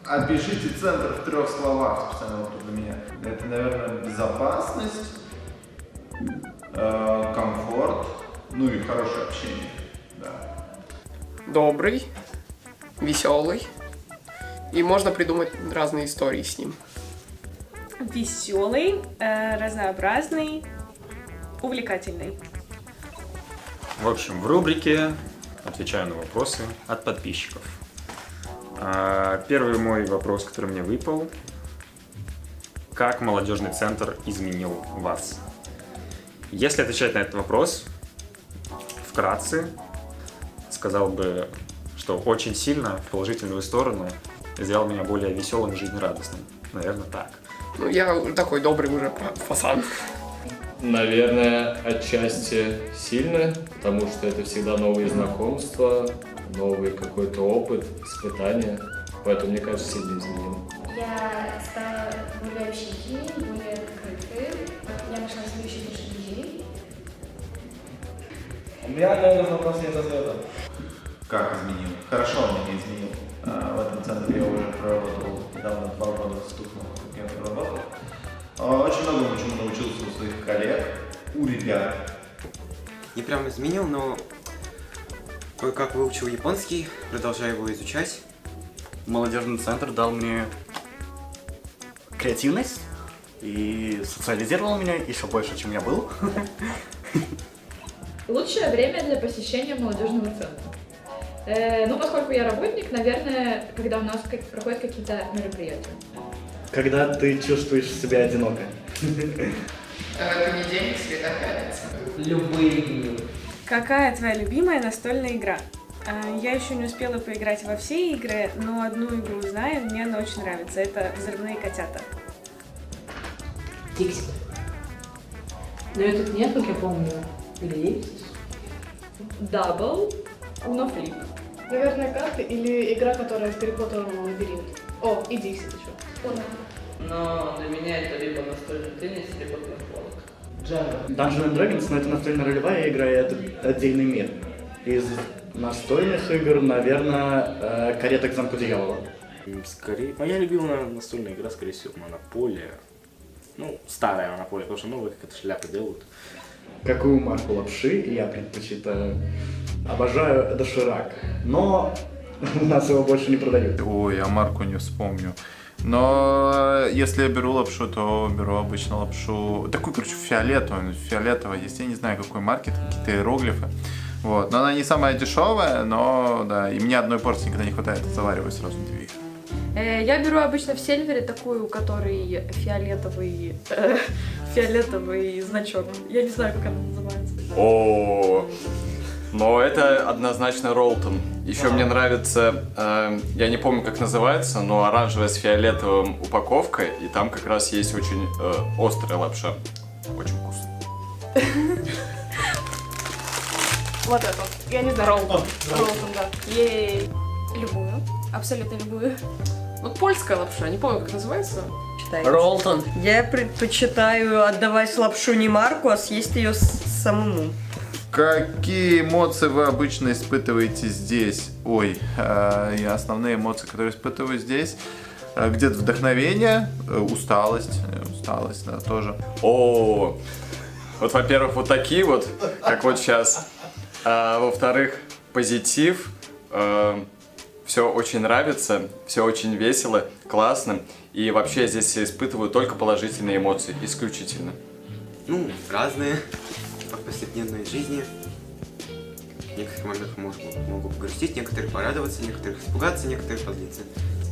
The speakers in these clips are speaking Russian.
Опишите центр в 3 словах, специально вот для меня. Это, наверное, безопасность, комфорт, ну и хорошее общение. Да. Добрый, веселый. И можно придумать разные истории с ним. Веселый, разнообразный, увлекательный. В общем, в рубрике отвечаю на вопросы от подписчиков. Первый мой вопрос, который мне выпал. Как молодежный центр изменил вас? Если отвечать на этот вопрос, вкратце, сказал бы, что очень сильно в положительную сторону сделал меня более веселым и жизнерадостным. Наверное, так. Ну, я такой добрый уже пацан. Наверное, отчасти сильно, потому что это всегда новые знакомства, новый какой-то опыт, испытания. Поэтому, мне кажется, сильно изменило. Я стала более общительной, более открытой. Я нашла себе еще больше друзей. У меня, наверное, вопрос не из ответа. Как изменил? Хорошо он меня изменил. В этом центре я уже проработал недавно 2 года стукнул, как я проработал. Очень многому чему научился у своих коллег, у ребят. Не прям изменил, но кое-как выучил японский, продолжаю его изучать. Молодежный центр дал мне креативность и социализировал меня еще больше, чем я был. Лучшее время для посещения молодежного центра. Ну, поскольку я работник, наверное, когда у нас проходят какие-то мероприятия. Когда ты чувствуешь себя одиноко. Понедельник, среда, пятница. Любые дни. Какая твоя любимая настольная игра? Я еще не успела поиграть во все игры, но одну игру знаю, мне она очень нравится. Это «Взрывные котята». Дикси. Но ее тут нет, как я помню. Или есть? Дабл, Uno Flip. Наверное, карты или игра, которая в Гарри Поттеровом лабиринте. О, и Дикси еще. Но для меня это либо настольный теннис, либо пинг-понг. Dungeons and Dragons, но это настольно ролевая игра, и это отдельный мир. Из настольных игр, наверное, «Карета к замку дьявола». Скорее, моя любимая настольная игра, скорее всего, Монополия. Ну, старая Монополия, потому что новые какие-то шляпы делают. Какую марку лапши я предпочитаю? Обожаю доширак, но у нас его больше не продают. Ой, я марку не вспомню. Но если я беру лапшу, то беру обычно лапшу такую, короче, фиолетовую. Фиолетовая есть, я не знаю какой марки, какие-то иероглифы. Вот. Но она не самая дешевая, но да, и мне одной порции никогда не хватает, завариваю сразу 2. Я беру обычно в Сильвере такую, у которой фиолетовый значок. Я не знаю, как она называется. О, но это однозначно Ролтон. Еще мне нравится, я не помню, как называется, но оранжевая с фиолетовым упаковкой, и там как раз есть очень острая лапша. Очень вкусно. Вот это. Я не знаю, Ролтон. Ролтон, да. Ей. Любую. Абсолютно любую. Ну, польская лапша, не помню, как называется. Ролтон. Я предпочитаю отдавать лапшу не Марку, а съесть ее самому. Какие эмоции вы обычно испытываете здесь? Ой, и основные эмоции, которые испытываю здесь, где-то вдохновение, усталость, да, тоже. О, вот, во-первых, вот такие вот, как вот сейчас. Во-вторых, позитив. Все очень нравится, все очень весело, классно. И вообще я здесь испытываю только положительные эмоции, исключительно. Ну, разные. В повседневной жизни. В некоторых моментах могу погрустить, некоторые порадоваться, некоторых испугаться, некоторые позлиться.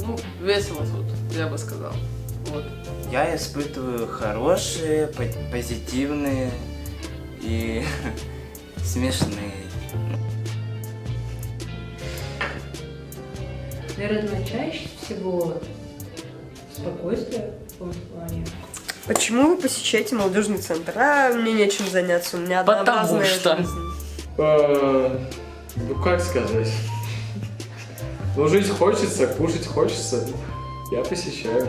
Ну, весело тут, я бы сказал. Вот. Я испытываю хорошие, позитивные и смешные. Наверное, чаще всего спокойствие в том плане. Почему вы посещаете молодежный центр? А мне нечем заняться, у меня однообразная жизнь. Ну как сказать? Ну жить хочется, кушать хочется. Я посещаю.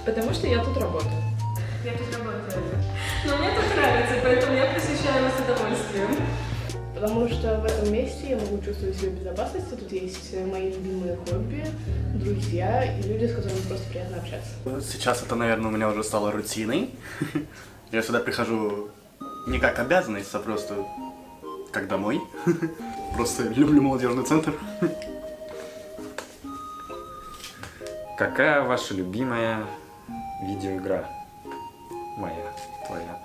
Потому что я тут работаю. Я тут работаю. Но мне тут нравится, поэтому я посещаю с удовольствием. потому что в этом месте я могу чувствовать себя в безопасности. Тут есть мои любимые хобби, друзья и люди, с которыми просто приятно общаться. Сейчас это, наверное, у меня уже стало рутиной. Я сюда прихожу не как обязанность, а просто как домой. Просто люблю молодежный центр. Какая ваша любимая видеоигра? Моя, твоя.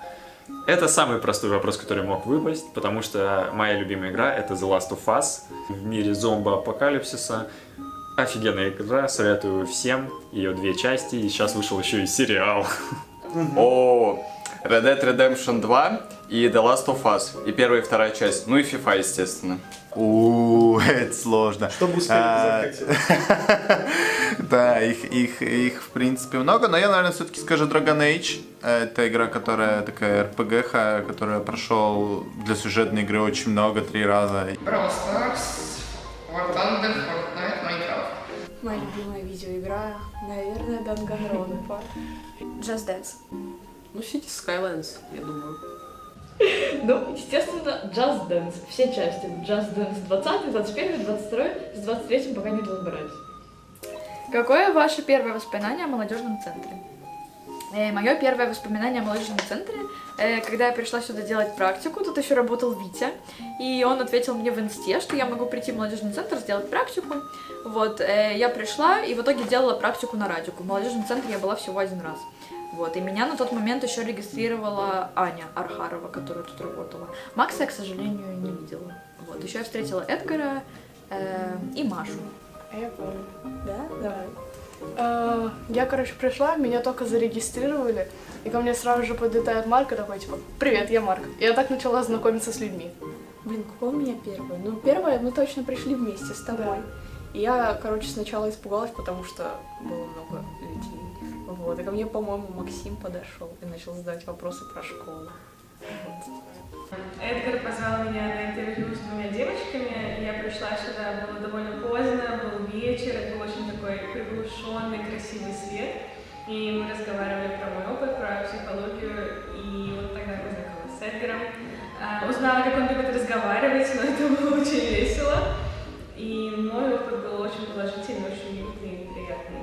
Это самый простой вопрос, который мог выпасть, потому что моя любимая игра — это The Last of Us. В мире зомби-апокалипсиса. Офигенная игра, советую всем. Ее 2 части, и сейчас вышел еще и сериал. О, Red Dead Redemption 2 и The Last of Us. И 1 и 2 часть. Ну и FIFA, естественно. Это сложно. Чтобы успели Да, их в принципе много, но я, наверное, все-таки скажу Dragon Age. Это игра, которая такая RPG, которую я прошел для сюжетной игры очень много, 3 раза. Brawl Stars, War Thunder, Fortnite, Minecraft. Моя любимая видеоигра, наверное, Danganronpa. Just Dance. Ну, Cities Skylines, я думаю. Ну, естественно, Just Dance. Все части. Just Dance 20, 21, 22, с 23 пока не разбираюсь. Какое ваше первое воспоминание о молодежном центре? Мое первое воспоминание о молодежном центре, когда я пришла сюда делать практику, тут еще работал Витя, и он ответил мне в инсте, что я могу прийти в молодежный центр, сделать практику. Вот, я пришла и в итоге делала практику на радику. В молодежном центре я была всего 1 раз. Вот, и меня на тот момент еще регистрировала Аня Архарова, которая тут работала. Макса я, к сожалению, не видела. Вот, еще я встретила Эдгара и Машу. А я помню. Да? Давай. Я, короче, пришла, меня только зарегистрировали, и ко мне сразу же подлетает Марк и такой, типа, привет, я Марк. И я так начала знакомиться с людьми. Блин, какое у меня первое? Ну, первое, мы точно пришли вместе с тобой. И я, короче, сначала испугалась, потому что было много людей. Вот, и ко мне, по-моему, Максим подошел и начал задавать вопросы про школу. Вот. Эдгар позвал меня на интервью с 2 девочками, и я пришла сюда, было довольно поздно, был вечер, был очень такой приглушенный, красивый свет, и мы разговаривали про мой опыт, про психологию, и вот тогда познакомилась с Эдгаром. Узнала, как он любит разговаривать, но это было очень весело, и мой опыт был очень положительный, очень уютный и приятный.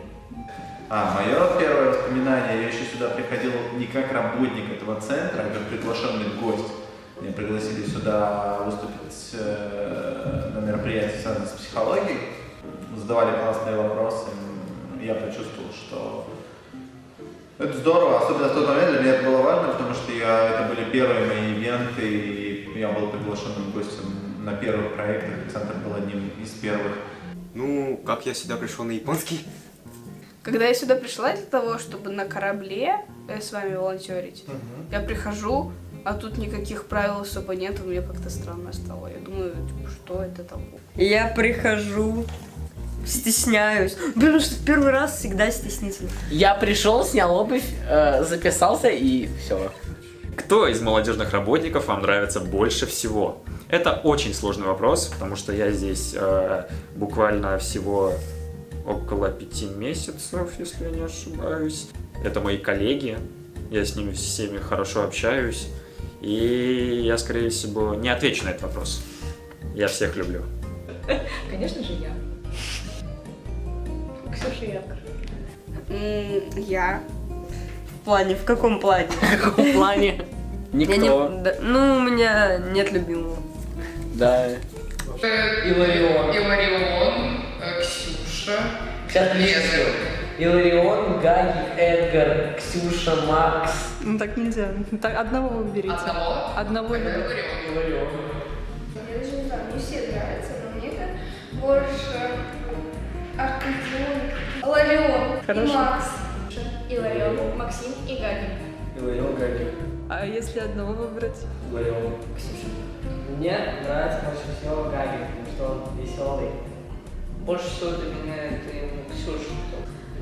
Мое первое воспоминание, я еще сюда приходил не как работник этого центра, а как приглашенный гость. Меня пригласили сюда выступить на мероприятии, связанном с психологией. Задавали классные вопросы. Я почувствовал, что это здорово. Особенно в тот момент для меня это было важно, потому что это были первые мои ивенты, и я был приглашенным гостем на первых проектах. Центр был одним из первых. Ну, как я сюда пришел на японский? Когда я сюда пришла для того, чтобы на корабле с вами волонтерить, я прихожу, а тут никаких правил особо нет, мне как-то странно стало. Я думаю, типа, что это там? Я прихожу, стесняюсь, потому что в первый раз всегда стеснительно. Я пришел, снял обувь, записался и все. Кто из молодежных работников вам нравится больше всего? Это очень сложный вопрос, потому что я здесь буквально всего около 5 месяцев, если я не ошибаюсь. Это мои коллеги, я с ними всеми хорошо общаюсь, и я, скорее всего, не отвечу на этот вопрос. Я всех люблю. Конечно же, я. Ксюша и Эдгар. Я. В каком плане? В каком плане? Никто. Ну, у меня нет любимого. Да. Иларион, Ксюша, Лезер. Иларион, Гаги, Эдгар, Ксюша, Макс. Ну так нельзя. Так, одного выберите. Одного Иларион. Я даже не знаю, мне все нравятся, но мне больше Аркадион, Ларион и Макс. Иларион, Максим и Гаги. Иларион, Гаги. А если одного выбрать? Иларион. Ксюша. Мне нравится больше всего Гаги, потому что он веселый. Больше всего для меня это Ксюша.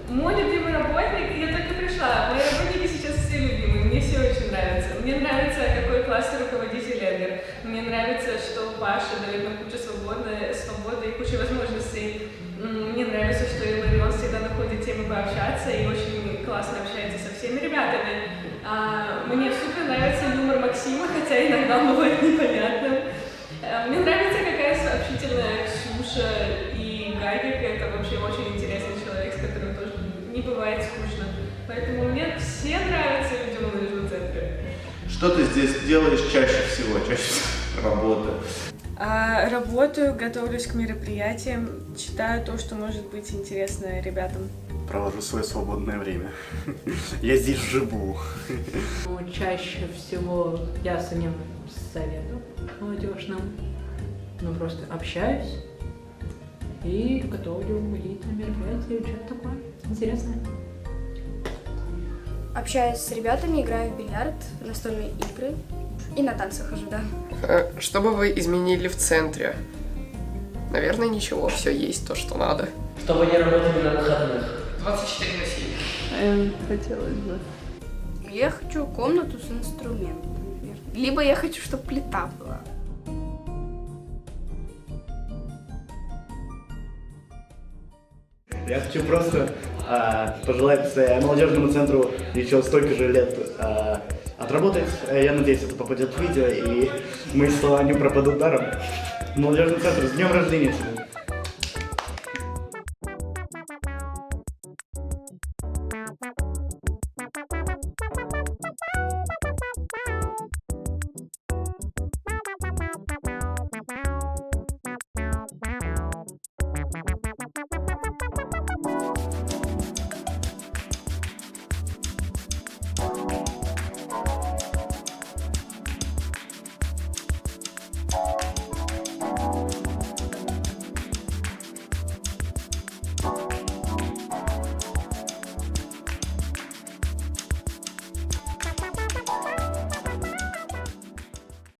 Мой любимый работник, я только пришла, мои работники сейчас все любимые, мне все очень нравится. Мне нравится, какой классный руководитель Эдгар. Мне нравится, что Паша дает нам кучу свободы и кучу возможностей. Мне нравится, что Иларион всегда находит темы пообщаться и очень классно общается со всеми ребятами. Мне супер нравится юмор Максима, хотя иногда он бывает непонятным. Мне и Гагик — это вообще очень интересный человек, с которым тоже не бывает скучно. Поэтому мне все нравятся люди в молодежном центре. Что ты здесь делаешь чаще всего? Чаще всего работа. Работаю, готовлюсь к мероприятиям, читаю то, что может быть интересно ребятам. Провожу свое свободное время. Я здесь живу. Чаще всего я с одним советом молодежным, просто общаюсь и готовлю какие-то мероприятия, что-то такое интересное. Общаюсь с ребятами, играю в бильярд, настольные игры и на танцы хожу, да. Что бы вы изменили в центре? Наверное, ничего, все есть то, что надо. Чтобы не работали на выходных. 24/7. Хотелось бы. Я хочу комнату с инструментами. Либо я хочу, чтобы плита была. Я хочу просто пожелать молодежному центру еще столько же лет отработать. Я надеюсь, это попадет в видео, и мои слова не пропадут даром. Молодежный центр, с днем рождения тебя!